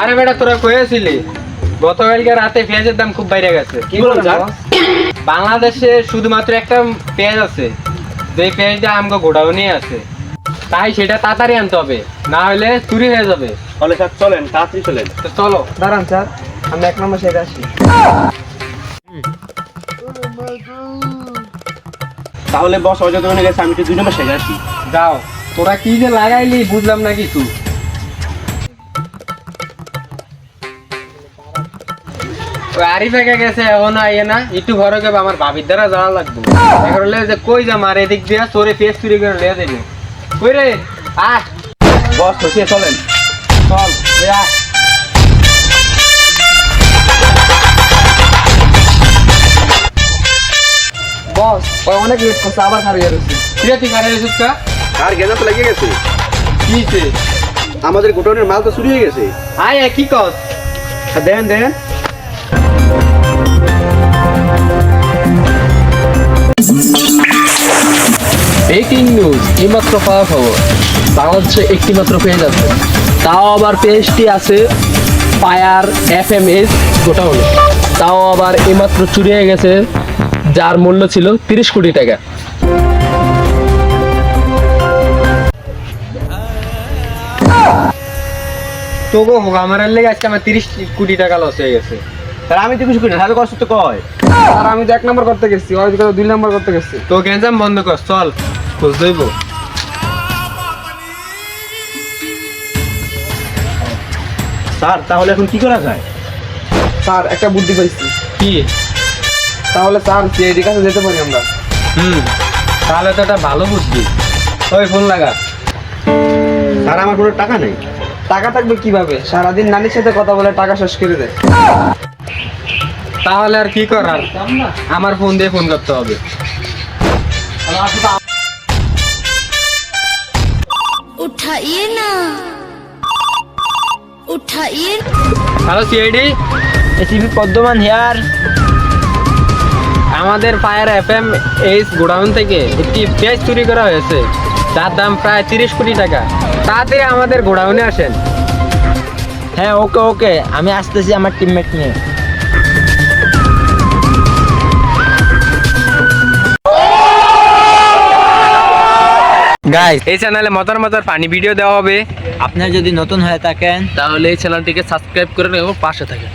আরে বেটা তোরা কইছিলি গতকালকে রাতে পেঁয়াজের দাম খুব বাইরে গেছে। কি বলেন স্যার? বাংলাদেশে শুধুমাত্র একটা পেঁয়াজ আছে, যে পেঁয়াজটা আমগো গোডাউনে আছে, তাই সেটা তাড়াতাড়ি আনতে হবে, না হলে চুরি হয়ে যাবে। তাহলে স্যার চলেন, তাড়াতাড়ি চলেন। তো চলো। দাঁড়ান স্যার, আমি 1 নম্বর সাইডে আসি। তাহলে বস অযথা হয়ে গেছে, আমি একটু 2 নম্বর সাইডে আসি। যাও, তোরা কি যে লাগাইলি বুঝলাম না কিছু। ওই আরিফ একা গেছে, এখন আইয়ে না, একটু ঘরে গেবে, আমার ভাবির দ্বারা যাওয়া লাগবে। এখন হলে যে কই যা মারে এদিক দিয়া তোরে ফেস চুরি করে লিয়ে দেবে। কই রে আহ, বস হসিয়ে চলেন। চল এ আয়। বস ওই অনেক লেট করছে, আবার খারিয়ে রয়েছে। কিরে তুই কারে এসেছিস কা? আর গেঁজা তো লেগে গেছে, কি হইছে? আমাদের গোডাউনের মাল তো চুরি হয়ে গেছে। আয় কি কস? দেন দেন। ব্রেকিং নিউজ, এইমাত্র পাওয়া খবর। বাংলাদেশে একটি মাত্র পেজ আছে, তাও আবার পেজটি আছে ফায়ার FMS গোটাউনে। তাও আবার এইমাত্র চুরি হয়ে গেছে, যার মূল্য ছিল 30 কোটি টাকা। তোগো হোক আমার লেগে আজকে আমার 30 কোটি টাকা লস হয়ে গেছে। স্যার আমি তো কিছু করি না, তাহলে কষ্ট তো কয়। আর আমি তো 1 নম্বর করতে গেছি, ওই দিকে 2 নম্বর করতে গেছি। তো গেঞ্জাম বন্ধ কর, চল খোঁজ দইব। স্যার তাহলে এখন কি করা যায়? স্যার একটা বুদ্ধি পাইছি। কি? তাহলে স্যার সিআইডি কাছে যেতে পারি আমরা। তাহলে তো এটা ভালো বুদ্ধি। ওই ফোন লাগা। স্যার আমার কোনো টাকা নেই। টাকা থাকবে কিভাবে? সারাদিন নানির সাথে কথা বলে টাকা শেষ করে দেয়। তাহলে আর কি করার, আমার ফোন দিয়ে ফোন করতে হবে। उठाइए ना, उठाइए। Hello CID, ACP পদ্মমান hair. আমাদের ফায়ার FMS গোডাউন থেকে একটি পেঁয়াজ চুরি করা হয়েছে, যার দাম প্রায় 30 কোটি টাকা। তাড়াতাড়ি আমাদের গোডাউনে আসেন। হ্যাঁ ওকে ওকে, আমি আসতেছি আমার টিমমেট নিয়ে। গাইস, এই চ্যানেলে মজার মজার ফানি ভিডিও দেওয়া হবে। আপনারা যদি নতুন হয়ে থাকেন তাহলে এই চ্যানেলটিকে সাবস্ক্রাইব করে রেখে পাশে থাকেন।